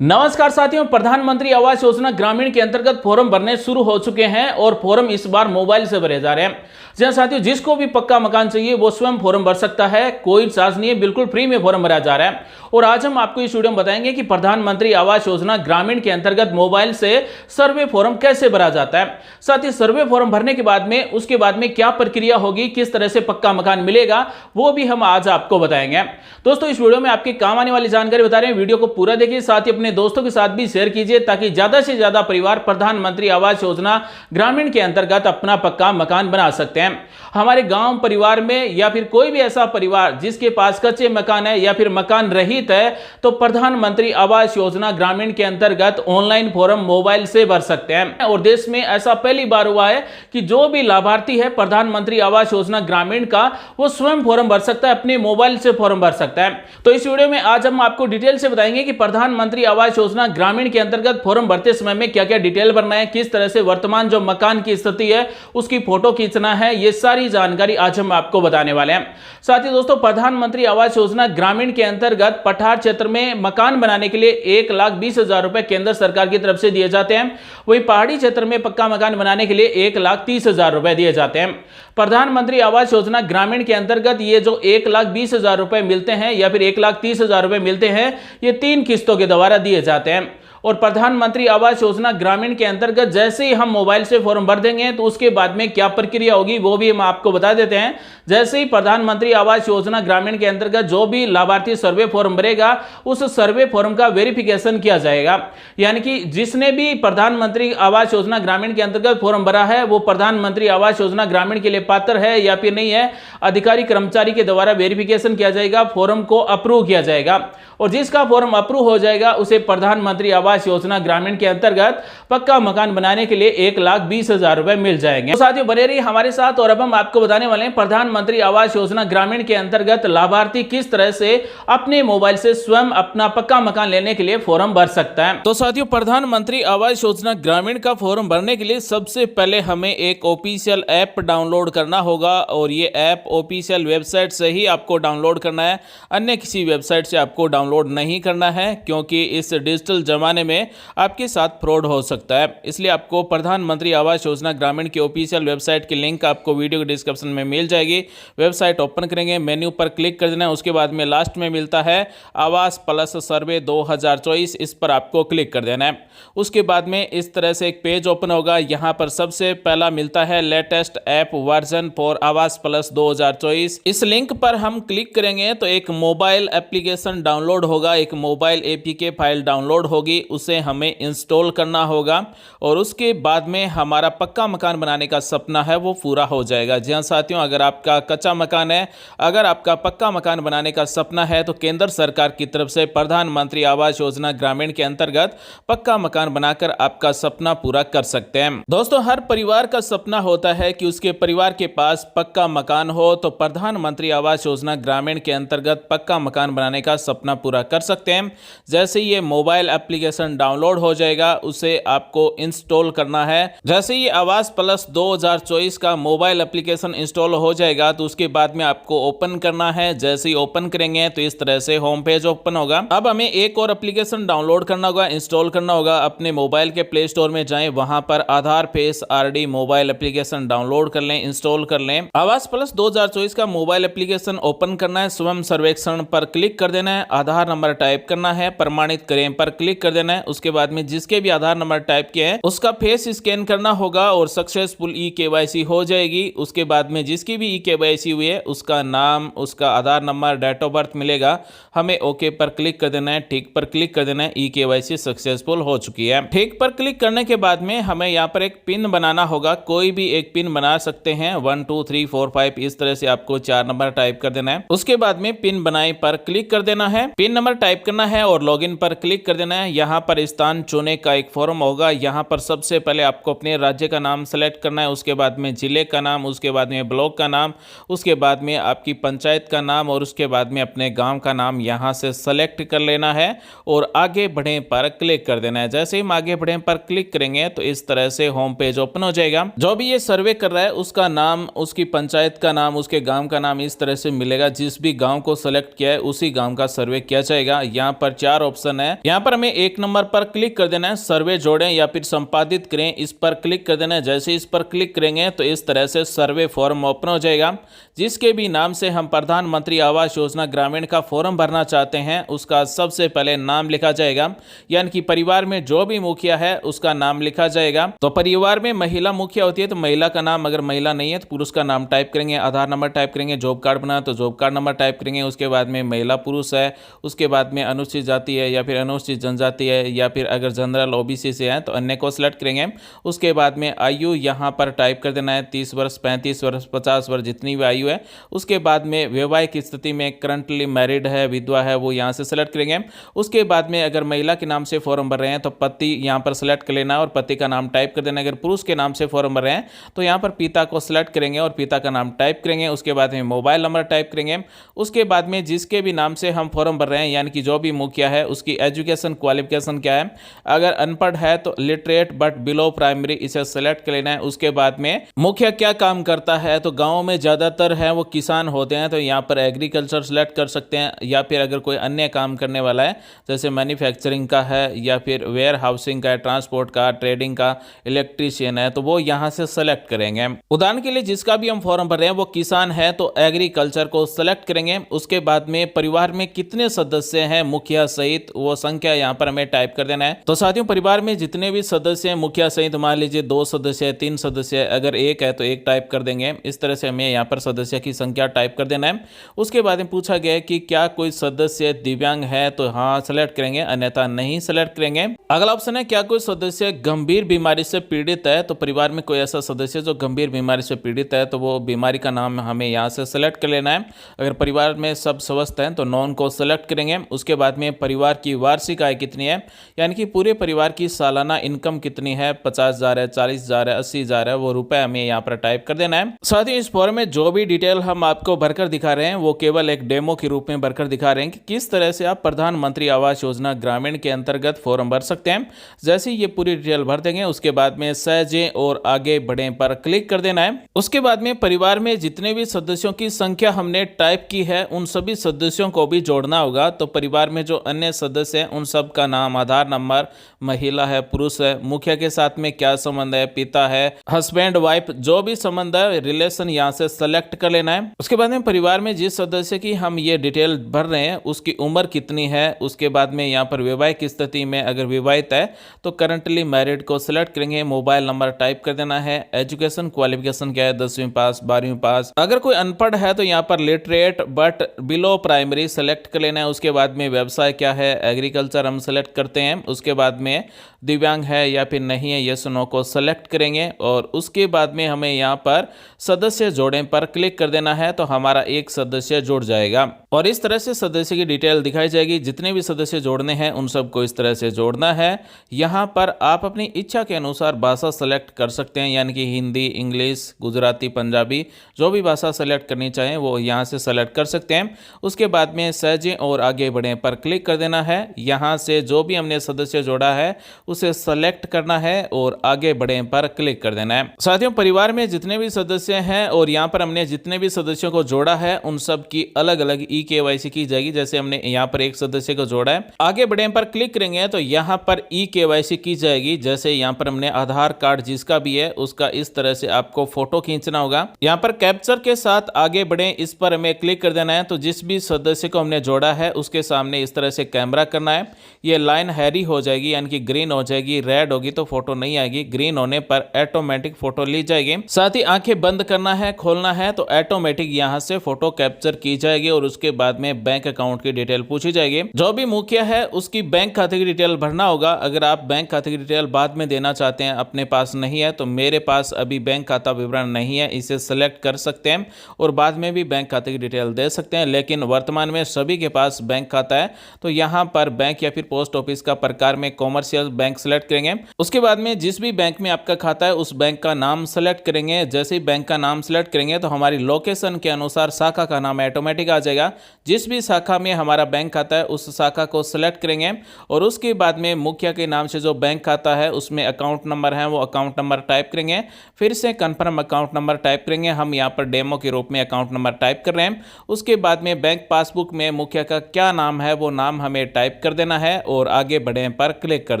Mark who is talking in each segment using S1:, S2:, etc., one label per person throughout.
S1: नमस्कार साथियों, प्रधानमंत्री आवास योजना ग्रामीण के अंतर्गत फॉर्म भरने शुरू हो चुके हैं और फॉर्म इस बार मोबाइल से भरे जा रहे हैं। जी हाँ साथियों, जिसको भी पक्का मकान चाहिए वो स्वयं फॉर्म भर सकता है, कोई चार्ज नहीं है, बिल्कुल फ्री में फॉर्म भरा जा रहा है। और आज हम आपको इस वीडियो में बताएंगे कि प्रधानमंत्री आवास योजना ग्रामीण के अंतर्गत मोबाइल से सर्वे फॉर्म कैसे भरा जाता है। साथ ही सर्वे फॉर्म भरने के बाद में उसके बाद में क्या प्रक्रिया होगी, किस तरह से पक्का मकान मिलेगा, वो भी हम आज आपको बताएंगे। दोस्तों, इस वीडियो में आपके काम आने वाली जानकारी बता रहे हैं, वीडियो को पूरा देखिए, साथ ही अपने दोस्तों के साथ भी शेयर कीजिए ताकि ज्यादा से ज्यादा परिवार प्रधानमंत्री आवास योजना ग्रामीण के अंतर्गत अपना पक्का मकान बना सकते हैं। हमारे गांव परिवार में या फिर कोई भी ऐसा परिवार जिसके पास कच्चे मकान है या फिर मकान रहित है, तो प्रधानमंत्री आवास योजना ग्रामीण के अंतर्गत ऑनलाइन फॉर्म मोबाइल से भर सकते हैं। और देश में ऐसा पहली बार हुआ है कि जो भी लाभार्थी है प्रधानमंत्री आवास योजना ग्रामीण का, वो स्वयं फॉर्म भर सकता है, अपने मोबाइल से फॉर्म भर सकता है। तो इस वीडियो में आज हम आपको डिटेल से बताएंगे कि प्रधानमंत्री आवास योजना ग्रामीण के अंतर्गत फॉर्म भरते समय में क्या क्या डिटेल भरना है, किस तरह से वर्तमान जो मकान की स्थिति है उसकी फोटो खींचना है, ये सारी जानकारी आज हम आपको बताने वाले हैं। साथ ही दोस्तों, प्रधानमंत्री आवास योजना ग्रामीण के अंतर्गत पठार क्षेत्र में मकान बनाने के लिए 1,20,000 रुपए केंद्र सरकार की तरफ से दिए जाते हैं। वहीं पहाड़ी क्षेत्र में पक्का मकान बनाने के लिए 1,30,000 रुपए दिए जाते हैं। प्रधानमंत्री आवास योजना ग्रामीण के अंतर्गत ये जो 1,20,000 रुपए मिलते हैं या फिर 1,30,000 रुपए मिलते हैं, ये 3 किस्तों के द्वारा दिए जाते हैं। और प्रधानमंत्री आवास योजना ग्रामीण के अंतर्गत जैसे ही हम मोबाइल से फॉर्म भर देंगे तो उसके बाद में क्या प्रक्रिया होगी वो भी हम आपको बता देते हैं। जैसे ही प्रधानमंत्री आवास योजना ग्रामीण के अंतर्गत जो भी लाभार्थी सर्वे फॉर्म भरेगा, उस सर्वे फॉर्म का वेरिफिकेशन किया जाएगा। यानी कि जिसने भी प्रधानमंत्री आवास योजना ग्रामीण के अंतर्गत फॉर्म भरा है वो प्रधानमंत्री आवास योजना ग्रामीण के लिए पात्र है या फिर नहीं है, अधिकारी कर्मचारी के द्वारा वेरिफिकेशन किया जाएगा, फॉर्म को अप्रूव किया जाएगा। और जिसका फॉर्म अप्रूव हो जाएगा उसे प्रधानमंत्री आवास योजना ग्रामीण के अंतर्गत पक्का मकान बनाने के लिए 1,20,000 रुपए मिल जाएंगे। तो साथियों, बने रहिए हमारे साथ और अब हम आपको बताने वाले हैं प्रधानमंत्री आवास योजना ग्रामीण के अंतर्गत लाभार्थी किस तरह से अपने मोबाइल से स्वयं अपना पक्का मकान लेने के लिए फॉर्म भर सकता है। तो साथियों, प्रधानमंत्री आवास योजना ग्रामीण का फॉर्म भरने के लिए सबसे पहले हमें एक ऑफिशियल ऐप डाउनलोड करना होगा और ये ऐप ऑफिशियल वेबसाइट से ही आपको डाउनलोड करना है, अन्य किसी वेबसाइट से आपको डाउनलोड नहीं करना है, क्योंकि इस डिजिटल जमाने में आपके साथ फ्रॉड हो सकता है। इसलिए आपको प्रधानमंत्री आवास योजना ग्रामीण की ऑफिशियल वेबसाइट की लिंक आपको वीडियो के डिस्क्रिप्शन में मिल जाएगी। वेबसाइट ओपन करेंगे, मेन्यू पर क्लिक कर देना है, उसके बाद में लास्ट में मिलता है आवास प्लस सर्वे 2024, इस पर आपको क्लिक कर देना है। उसके बाद में इस तरह से एक पेज ओपन होगा। यहाँ पर सबसे पहला मिलता है लेटेस्ट ऐप वर्जन फॉर आवास प्लस 2024। इस लिंक पर हम क्लिक करेंगे तो एक मोबाइल एप्लीकेशन डाउनलोड होगा, एक मोबाइल एपीके फाइल डाउनलोड होगी, उसे हमें इंस्टॉल करना होगा और उसके बाद में हमारा पक्का मकान बनाने का सपना है वो पूरा हो जाएगा। जी हाँ साथियों, अगर आपका कच्चा मकान है, अगर आपका पक्का मकान बनाने का सपना है तो केंद्र सरकार की तरफ से प्रधानमंत्री आवास योजना ग्रामीण के अंतर्गत पक्का मकान बनाकर आपका सपना पूरा कर सकते हैं। दोस्तों, हर परिवार का सपना होता है कि उसके परिवार के पास पक्का मकान हो, तो प्रधानमंत्री आवास योजना ग्रामीण के अंतर्गत पक्का मकान बनाने का सपना पूरा कर सकते हैं। जैसे ये मोबाइल एप्लीकेशन डाउनलोड हो जाएगा, उसे आपको इंस्टॉल करना है। जैसे ये आवास प्लस 2024 का मोबाइल एप्लीकेशन इंस्टॉल हो जाएगा तो उसके बाद में आपको ओपन करना है। जैसे ही ओपन करेंगे तो इस तरह से होम पेज ओपन होगा। अब हमें एक और एप्लीकेशन डाउनलोड करना होगा, इंस्टॉल करना होगा। अपने मोबाइल के प्ले स्टोर में जाएं, वहां पर Aadhaar face RD mobile application download कर लें, इंस्टॉल कर लें। आवास प्लस 2024 का मोबाइल एप्लीकेशन ओपन करना है, स्वयं सर्वेक्षण पर क्लिक कर देना है, आधार नंबर टाइप करना है, प्रमाणित करें पर क्लिक कर देना है। उसके बाद में जिसके भी आधार नंबर टाइप किए हैं उसका फेस स्कैन करना होगा और सक्सेसफुल ई-केवाईसी हो जाएगी। उसके बाद में जिसकी भी ई-केवाईसी हुई है उसका नाम, उसका आधार नंबर, डेट ऑफ बर्थ मिलेगा, हमें ओके पर क्लिक कर देना है, ठीक पर क्लिक कर देना है। ई-केवाईसी सक्सेसफुल हो चुकी है। ठीक पर क्लिक करने के बाद में हमें यहाँ पर एक पिन बनाना होगा, कोई भी एक पिन बना सकते हैं, 1 2 3 4 5 इस तरह से आपको 4 नंबर टाइप कर देना है। उसके बाद में पिन बनाए पर क्लिक कर देना है, पिन नंबर टाइप करना है और लॉगिन पर क्लिक कर देना है। यहाँ पर स्थान चुने का एक फॉर्म होगा, यहाँ पर सबसे पहले आपको अपने राज्य का नाम सेलेक्ट करना है, उसके बाद में जिले का नाम, उसके बाद में ब्लॉक का नाम, उसके बाद में आपकी पंचायत का नाम और उसके बाद में अपने गांव का नाम यहाँ से सेलेक्ट कर लेना है और आगे बढ़े पर क्लिक कर देना है। जैसे ही हम आगे बढ़े पर क्लिक करेंगे तो इस तरह से होम पेज ओपन हो जाएगा। जो भी ये सर्वे कर रहा है उसका नाम, उसकी पंचायत का नाम, उसके गांव का नाम इस तरह से मिलेगा। जिस भी गांव को सेलेक्ट किया है उसी गांव का सर्वे किया जाएगा। यहाँ पर 4 ऑप्शन है। यहाँ पर हमें 1 नंबर पर क्लिक कर देना है, सर्वे जोड़ें या फिर संपादित करें, इस पर क्लिक कर देना है। जैसे इस पर क्लिक करेंगे तो इस तरह से सर्वे फॉर्म ओपन हो जाएगा। जिसके भी नाम से हम प्रधानमंत्री आवास योजना ग्रामीण का फॉर्म भरना चाहते हैं उसका सबसे पहले नाम लिखा जाएगा, यानी कि परिवार में जो भी मुखिया है उसका नाम लिखा जाएगा। तो परिवार में महिला मुखिया होती है तो महिला का नाम, अगर महिला नहीं है तो पुरुष का नाम टाइप करेंगे, आधार नंबर टाइप करेंगे, जॉब कार्ड बना तो जॉब कार्ड नंबर टाइप करेंगे। उसके बाद में महिला पुरुष है, उसके बाद में अनुसूचित जाति है या फिर अनुसूचित जनजाति है, या फिर अगर जनरल ओबीसी से है तो अन्य को सिलेक्ट करेंगे। उसके बाद में आयु यहाँ पर टाइप कर देना है, 30 वर्ष, 35 वर्ष, 50 वर्ष, जितनी भी आयु है। उसके बाद में वैवाहिक स्थिति में करंटली मैरिड है, विधवा है, वो यहाँ से सेलेक्ट करेंगे। उसके बाद में अगर महिला के नाम से फॉर्म भर रहे हैं तो पति यहाँ पर सेलेक्ट कर लेना और पति का नाम टाइप कर देना। अगर पुरुष के नाम से फॉर्म भर रहे हैं तो यहाँ पर पिता को सिलेक्ट करेंगे और पिता का नाम टाइप करेंगे। उसके बाद में मोबाइल नंबर टाइप करेंगे। उसके बाद में जिसके भी नाम से हम फॉर्म भर रहे हैं, यानी कि जो भी मुखिया है उसकी एजुकेशन क्वालिफिकेशन क्या है। अगर अनपढ़ है तो लिटरेट बट बिलो प्राइमरी, इसे सेलेक्ट कर लेना है। उसके बाद में मुखिया क्या काम करता है, तो गाँव में ज़्यादातर है वो किसान होते हैं तो यहाँ पर एग्रीकल्चर सेलेक्ट कर सकते हैं, या फिर अगर कोई अन्य काम करने वाला है जैसे मैन्युफैक्चरिंग का है या फिर वेयर हाउसिंग का है, ट्रांसपोर्ट का, ट्रेडिंग का, इलेक्ट्रीशियन है, तो वो यहाँ से सेलेक्ट करेंगे। उदाहरण के लिए जिसका भी हम फॉर्म भर रहे हैं वो किसान है तो एग्रीकल्चर को सेलेक्ट करेंगे। उसके बाद में परिवार में कितने सदस्य हैं मुखिया सहित, वो संख्या यहाँ पर हमें टाइप कर देना है। तो साथियों, परिवार में जितने भी सदस्य हैं मुखिया सहित, मान लीजिए 2 सदस्य है, 3 सदस्य है, अगर 1 है तो 1 टाइप कर देंगे। इस तरह से हमें यहाँ पर सदस्य की संख्या टाइप कर देना है। उसके बाद में पूछा गया कि क्या कोई सदस्य दिव्यांग है, तो हाँ सेलेक्ट करेंगे, अन्यथा नहीं सेलेक्ट करेंगे। अगला ऑप्शन है क्या कोई सदस्य गंभीर बीमारी से पीड़ित है, तो परिवार में कोई ऐसा सदस्य जो गंभीर बीमारी से पीड़ित है तो वो बीमारी का नाम हमें यहाँ से सेलेक्ट कर लेना है। अगर परिवार में सब स्वस्थ हैं तो नॉन को सेलेक्ट करेंगे। उसके बाद में परिवार की वार्षिक आय कितनी है, यानी कि पूरे परिवार की सालाना इनकम कितनी है, 50,000 है, 40,000 है, 80,000 है, वो रुपए हमें यहाँ पर टाइप कर देना है। साथ ही इस फॉर्म में जो भी डिटेल हम आपको भरकर दिखा रहे हैं वो केवल एक डेमो के रूप में भरकर दिखा रहे हैं कि किस तरह से आप प्रधानमंत्री आवास योजना ग्रामीण के अंतर्गत फॉर्म भर सकते हैं। जैसे ये पूरी डिटेल भर देंगे उसके बाद में सहजे और आगे बढ़े पर क्लिक कर देना है। उसके बाद में परिवार में जितने भी सदस्यों की संख्या हमने टाइप की है उन सभी सदस्यों को भी जोड़ना होगा। तो परिवार में जो अन्य सदस्य हैं उन सब का नाम, आधार नंबर, महिला है, पुरुष है, मुखिया के साथ में क्या संबंध है, पिता है, हस्बैंड, वाइफ, जो भी संबंध है, रिलेशन यहाँ से सेलेक्ट कर लेना है। उसके बाद में परिवार में जिस सदस्य की हम ये डिटेल भर रहे हैं उसकी उम्र कितनी है। उसके बाद में यहाँ पर वैवाहिक स्थिति में अगर विवाहित है तो करंटली मैरिड को सिलेक्ट करेंगे। मोबाइल नंबर टाइप कर देना है। एजुकेशन क्वालिफिकेशन क्या है, 10वीं पास, 12वीं पास। अगर कोई अनपढ़ है तो यहाँ पर literate but below primary select कर लेना है। उसके बाद में व्यवसाय क्या है, एग्रीकल्चर हम सेलेक्ट करते हैं। उसके बाद में दिव्यांग है या फिर नहीं है, यस नो को सेलेक्ट करेंगे। और उसके बाद में हमें यहाँ पर सदस्य जोड़ें पर क्लिक कर देना है तो हमारा एक सदस्य जुड़ जाएगा और इस तरह से सदस्य की डिटेल दिखाई जाएगी। जितने भी सदस्य जोड़ने हैं उन सबको इस तरह से जोड़ना है। यहाँ पर आप अपनी इच्छा के अनुसार भाषा सेलेक्ट कर सकते हैं, यानी कि हिंदी, इंग्लिश, गुजराती, पंजाबी, जो भी भाषा सेलेक्ट करनी चाहें वो यहाँ से सेलेक्ट कर सकते हैं। उसके बाद में सहजे और आगे बढ़े पर क्लिक कर देना है। यहाँ से जो भी हमने सदस्य जोड़ा है उसे सेलेक्ट करना है और आगे बढ़े पर क्लिक कर देना है। साथियों, परिवार में जितने भी सदस्य हैं और यहाँ पर हमने जितने भी सदस्यों को जोड़ा है उन सब की अलग अलग ई-केवाईसी की जाएगी। जैसे हमने यहाँ पर एक सदस्य को जोड़ा है, आगे बढ़े पर क्लिक करेंगे तो यहाँ पर ई-केवाईसी की जाएगी। जैसे यहाँ पर हमने आधार कार्ड जिसका भी है उसका इस तरह से आपको फोटो खींचना होगा। यहाँ पर कैप्चर के साथ आगे बढ़े, इस पर हमें क्लिक कर देना है। तो जिस भी सदस्य को हमने जोड़ा है उसके सामने इस तरह से कैमरा करना है। ये लाइन हैरी हो जाएगी, यानी कि ग्रीन हो जाएगी, रेड होगी तो फोटो नहीं आएगी, ग्रीन होने पर ऑटोमेटिक फोटो ली जाएगी। साथ ही आंखें बंद करना है, खोलना है तो ऑटोमेटिक यहाँ से फोटो कैप्चर की जाएगी और उसके बाद में बैंक अकाउंट की डिटेल पूछी जाएगी। जो भी मुखिया है उसकी बैंक खाते की डिटेल भरना होगा। अगर आप बैंक खाते की डिटेल बाद में देना चाहते हैं, अपने पास नहीं है, तो मेरे पास अभी बैंक खाता विवरण नहीं है, इसे सेलेक्ट कर सकते हैं और बाद में भी बैंक खाते की डिटेल दे सकते हैं। लेकिन वर्तमान में सभी के पास बैंक खाता है तो यहाँ पर बैंक या फिर पोस्ट ऑफिस का प्रकार में कॉमर्शियल बैंक सेलेक्ट करेंगे। उसके बाद में जिस भी बैंक में आपका खाता है उस बैंक का नाम सेलेक्ट करेंगे। जैसे ही बैंक का नाम सेलेक्ट करेंगे तो हमारी लोकेशन के अनुसार शाखा का नाम ऑटोमेटिक आ जाएगा। जिस भी शाखा में हमारा बैंक खाता है उस शाखा को सेलेक्ट करेंगे और उसके बाद में मुखिया के नाम से जो बैंक खाता है उसमें अकाउंट नंबर है वो अकाउंट नंबर टाइप करेंगे। फिर से कंफर्म अकाउंट नंबर टाइप करेंगे। हम यहाँ पर डेमो के रूप में अकाउंट नंबर टाइप कर रहे हैं। उसके बाद में बैंक पासबुक में मुखिया का क्या नाम है वो नाम हमें टाइप कर देना है और आगे बढ़े पर क्लिक कर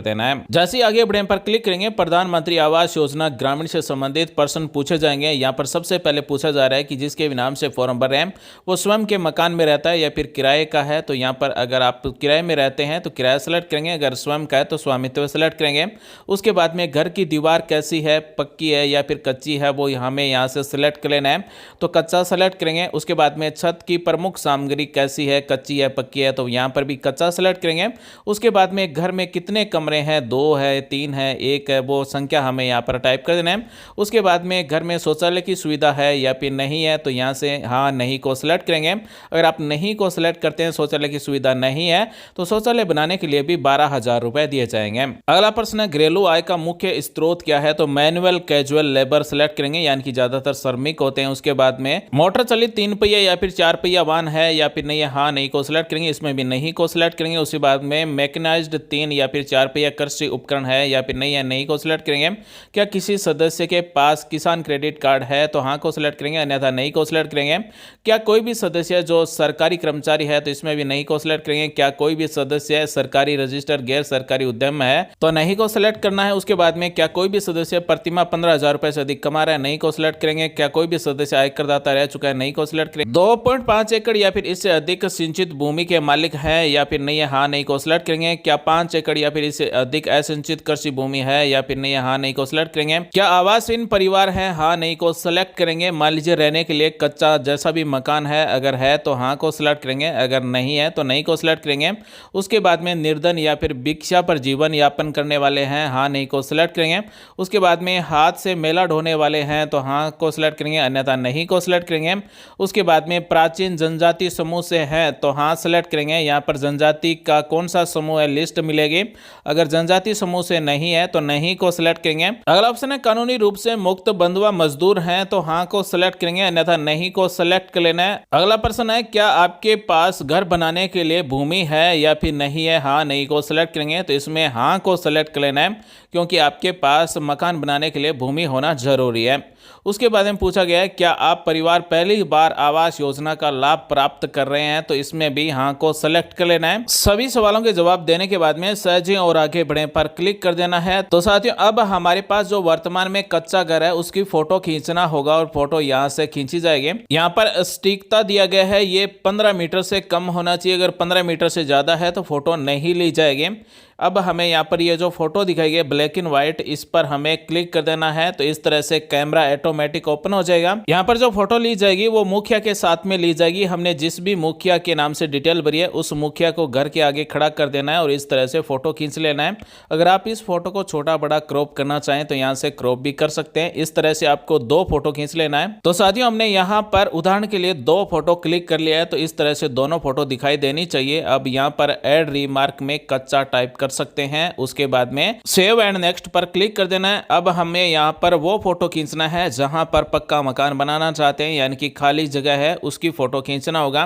S1: देना है। जैसे ही आगे बढ़े पर क्लिक करेंगे प्रधानमंत्री आवास योजना ग्रामीण से संबंधित प्रश्न पूछे जाएंगे। यहाँ पर सबसे पहले पूछा जा रहा है कि जिसके भी नाम से फॉर्म भर रहे हैं वो स्वयं के मकान में रहता है या फिर किराए का है। तो यहाँ पर अगर आप किराए में रहते हैं तो किराया सेलेक्ट करेंगे, अगर स्वयं का है तो स्वामित्व सेलेक्ट करेंगे। उसके बाद में घर की दीवार कैसी है, पक्की है या फिर कच्ची है, वो हमें यहाँ से सिलेक्ट कर लेना है, तो कच्चा सेलेक्ट करेंगे। उसके बाद में छत की प्रमुख सामग्री कैसी है, कच्ची है पक्की है, तो यहाँ पर भी कच्चा सेलेक्ट करेंगे। उसके बाद में घर में कितने कमरे हैं, 2 है 3 है 1 है, वो संख्या हमें यहाँ पर टाइप कर देना है। उसके बाद में घर में शौचालय की सुविधा है या फिर नहीं है, तो यहाँ से हाँ नहीं को सिलेक्ट करेंगे। अगर आप नहीं को सिलेक्ट करते हैं, शौचालय की सुविधा नहीं है, तो शौचालय बनाने के लिए भी 12,000 रुपए दिए जाएंगे। अगला प्रश्न है घरेलू आय का मुख्य स्रोत क्या है, तो मैनुअल कैजुअल लेबर सेलेक्ट करेंगे, यानी कि ज्यादातर श्रमिक होते हैं। उसके बाद में मोटर चलित 3 पहिया या फिर 4 पहिया वाहन है या फिर नहीं है, हाँ नहीं को सिलेक्ट करेंगे, इसमें भी नहीं को सिलेक्ट करेंगे। उसके बाद में मैकेनाइज्ड 3 या फिर 4 पहिया कृषि उपकरण है या फिर नहीं है, नहीं को सिलेक्ट करेंगे। क्या किसी सदस्य के पास किसान क्रेडिट कार्ड है, तो हाँ को सिलेक्ट करेंगे, अन्यथा नहीं को सिलेक्ट करेंगे। क्या कोई भी सदस्य जो सरकारी कर्मचारी है, तो इसमें भी नहीं को सिलेक्ट करेंगे। क्या कोई भी सदस्य सरकारी रजिस्टर गैर सरकारी उद्यम है, तो नहीं को सिलेक्ट करना है। उसके बाद में क्या कोई भी सदस्य प्रतिमाह 15,000 रुपए से अधिक कमा रहा है, नहीं को सिलेक्ट करेंगे। क्या कोई भी सदस्य आयकरदाता रह चुका है, नहीं को सिलेक्ट करेंगे। 2.5 एकड़ या फिर इससे अधिक सिंचित भूमि के मालिक है या फिर नहीं है, हाँ नहीं को सिलेक्ट करेंगे। क्या 5 एकड़ या फिर इससे अधिक असिंचित कृषि भूमि है या फिर नहीं है, हाँ नहीं को सिलेक्ट करेंगे। क्या आवासहीन परिवार है, हाँ नहीं को सिलेक्ट करेंगे। मान लीजिए रहने के लिए कच्चा जैसा भी मकान है, अगर है तो हाँ को सिलेक्ट करेंगे, अगर नहीं है तो नहीं को सिलेक्ट करेंगे। उसके बाद में निर्धन या फिर भिक्षा पर जीवन यापन करने वाले हैं, हाँ नहीं को सिलेक्ट करेंगे। उसके बाद में हाथ से मेला ढोने वाले हैं, तो हाँ को सिलेक्ट करेंगे, अन्यथा नहीं को सिलेक्ट करेंगे। उसके बाद में प्राचीन जनजाति समूह से है, तो हाँ सिलेक्ट करेंगे। यहाँ पर जनजाति का कौन सा समूह है लिस्ट मिलेगी, अगर जनजाति समूह से नहीं है तो नहीं को सिलेक्ट करेंगे। अगला ऑप्शन है कानूनी रूप से मुक्त बंधुआ मजदूर हैं, तो हाँ को सिलेक्ट करेंगे, अन्यथा नहीं को सिलेक्ट कर लेना है। अगला प्रश्न है क्या आपके पास घर बनाने के लिए भूमि है या फिर नहीं है, हाँ नहीं को सिलेक्ट करेंगे, तो इसमें हाँ को सिलेक्ट कर लेना है, क्योंकि आपके पास मकान बनाने के लिए भूमि होना जरूरी है। उसके बाद में पूछा गया है क्या आप परिवार पहली बार आवास योजना का लाभ प्राप्त कर रहे हैं, तो इसमें भी हाँ को सिलेक्ट कर लेना है। सभी सवालों के जवाब देने के बाद में सहज और आगे बढ़े पर क्लिक कर देना है। तो साथियों अब हमारे पास जो वर्तमान में कच्चा घर है उसकी फोटो खींचना होगा और फोटो यहाँ से खींची जाएगी। यहाँ पर सटीकता दिया गया है, ये 15 मीटर से कम होना चाहिए, अगर 15 मीटर से ज्यादा है तो फोटो नहीं ली जाएगी। अब हमें यहाँ पर ये जो फोटो दिखाई गई ब्लैक एंड व्हाइट, इस पर हमें क्लिक कर देना है, तो इस तरह से कैमरा ऑटोमेटिक ओपन हो जाएगा। यहाँ पर जो फोटो ली जाएगी वो मुखिया के साथ में ली जाएगी। हमने जिस भी मुखिया के नाम से डिटेल भरी है उस मुखिया को घर के आगे खड़ा कर देना है और इस तरह से फोटो खींच लेना है। अगर आप इस फोटो को छोटा बड़ा क्रॉप करना चाहें तो यहाँ से क्रॉप भी कर सकते हैं। इस तरह से आपको 2 फोटो खींच लेना है। तो साथियों हमने यहाँ पर उदाहरण के लिए 2 फोटो क्लिक कर लिया है, तो इस तरह से दोनों फोटो दिखाई देनी चाहिए। अब यहाँ पर एड रिमार्क में कच्चा टाइप कर सकते हैं। उसके बाद में सेव एंड नेक्स्ट पर क्लिक कर देना है। अब हमें यहाँ पर वो फोटो खींचना है जहां पर पक्का मकान बनाना चाहते हैं, यानी कि खाली जगह है उसकी फोटो खींचना होगा।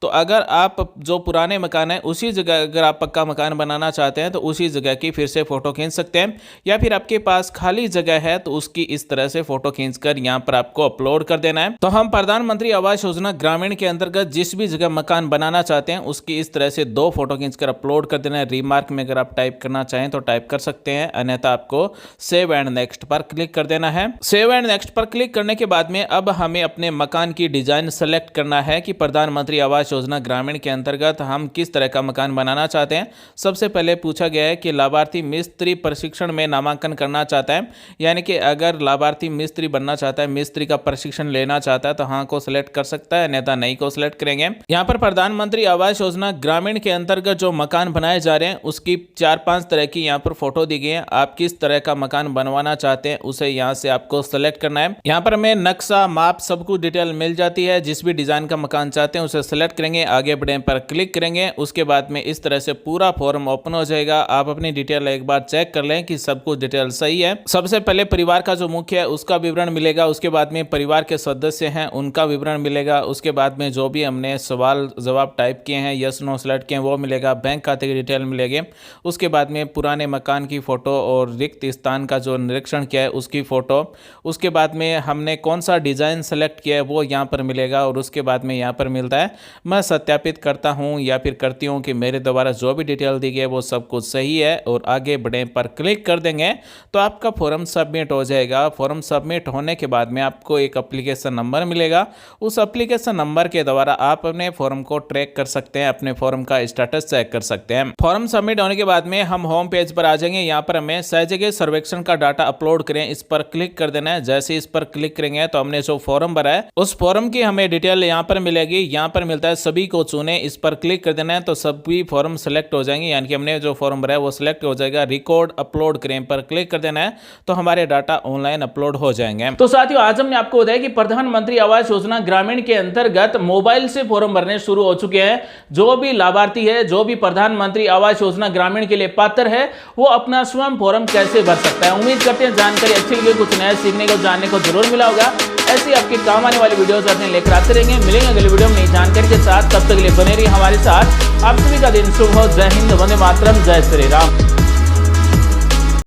S1: तो अगर आप जो पुराने मकान है उसी जगह अगर आप पक्का मकान बनाना चाहते हैं तो उसी जगह की फिर से फोटो खींच सकते हैं, या फिर आपके पास खाली जगह है तो उसकी इस तरह से फोटो खींचकर यहाँ पर आपको अपलोड कर देना है। तो हम प्रधानमंत्री आवास योजना ग्रामीण के अंतर्गत जिस भी जगह मकान बनाना चाहते हैं उसकी इस तरह से 2 फोटो खींचकर अपलोड कर देना है। रिमार्क में अगर आप टाइप करना चाहें तो टाइप कर सकते हैं, अन्यथा आपको सेव एंड नेक्स्ट पर क्लिक कर देना है। सेव एंड नेक्स्ट पर क्लिक करने के बाद में अब हमें अपने मकान की डिजाइन सेलेक्ट करना है कि प्रधानमंत्री आवास योजना ग्रामीण के अंतर्गत हम किस तरह का मकान बनाना चाहते हैं। सबसे पहले पूछा गया है कि लाभार्थी मिस्त्री प्रशिक्षण में नामांकन करना चाहता है, यानी कि अगर लाभार्थी मिस्त्री बनना चाहता है, मिस्त्री का प्रशिक्षण लेना चाहता है तो हाँ को सिलेक्ट कर सकता है, अन्यथा नहीं को सिलेक्ट करेंगे। यहाँ पर प्रधानमंत्री आवास योजना ग्रामीण के अंतर्गत जो मकान बनाए जा रहे हैं उसकी 4-5 तरह की यहाँ पर फोटो दी गई है। आप किस तरह का मकान बनवाना चाहते हैं उसे यहाँ से आपको सेलेक्ट करना है। यहाँ पर हमें नक्शा माप सब कुछ डिटेल मिल जाती है। जिस भी डिजाइन का मकान चाहते हैं उसे सेलेक्ट करेंगे, आगे बढ़े पर क्लिक करेंगे। उसके बाद में इस तरह से पूरा फॉर्म ओपन हो जाएगा। आप अपनी डिटेल एक बार चेक कर लें कि सब कुछ डिटेल सही है। सबसे पहले परिवार का जो मुख्य है उसका विवरण मिलेगा, उसके बाद में परिवार के सदस्य हैं उनका विवरण मिलेगा, उसके बाद में जो भी हमने सवाल जवाब टाइप किए हैं यस नो सेलेक्ट किए वो मिलेगा, बैंक खाते की डिटेल मिलेगी, उसके बाद में पुराने मकान की फ़ोटो और रिक्त स्थान का जो निरीक्षण किया है उसकी फ़ोटो, उसके बाद में हमने कौन सा डिज़ाइन सेलेक्ट किया है वो यहाँ पर मिलेगा और उसके बाद में यहाँ पर मिलता है मैं सत्यापित करता हूँ या फिर करती हूँ कि मेरे द्वारा जो भी डिटेल दी गई है वो सब कुछ सही है और आगे बढ़े पर क्लिक कर देंगे तो आपका फॉर्म सबमिट हो जाएगा। फॉर्म सबमिट होने के बाद में आपको एक एप्लीकेशन नंबर मिलेगा। उस एप्लीकेशन नंबर के द्वारा आप अपने फॉर्म को ट्रैक कर सकते हैं, अपने फॉर्म का स्टेटस चेक कर सकते हैं। फॉर्म सबमिट होने के बाद में हम होम पेज पर आ जाएंगे। यहाँ पर हमें सहजगह सर्वेक्षण का डाटा अपलोड करें, इस पर क्लिक कर देना है। जैसे इस पर क्लिक करेंगे तो हमने जो फॉर्म भरा है उस फॉर्म की हमें डिटेल यहाँ पर मिलेगी। यहाँ पर मिलता है सभी को चुने, इस पर क्लिक कर देना है तो सभी फॉर्म सेलेक्ट हो जाएंगे, यानी कि हमने जो फॉर्म भरा है वो सिलेक्ट हो जाएगा। रिकॉर्ड अपलोड करें पर क्लिक कर देना है तो हमारे डाटा ऑनलाइन अपलोड हो जाएंगे। तो साथियों आज हमने आपको बताया कि प्रधानमंत्री आवास योजना ग्रामीण के अंतर्गत मोबाइल से फॉर्म भरने शुरू हो चुके हैं। जो भी लाभार्थी है, जो भी प्रधानमंत्री आवास योजना ग्रामीण के लिए पात्र है, वो अपना स्वयं फॉर्म कैसे भर सकता है। उम्मीद करते हैं जानकारी अच्छी लगी, कुछ नया सीखने को जानने को जरूर मिला होगा। ऐसी आपके काम आने वाली वीडियोस अपने लेकर आते रहेंगे। मिलेंगे अगले वीडियो में नई जानकारी के साथ, तब तक के लिए बने रहिए हमारे साथ। आप सभी का दिन शुभ हो। जय हिंद, वंदे मातरम, जय श्री राम।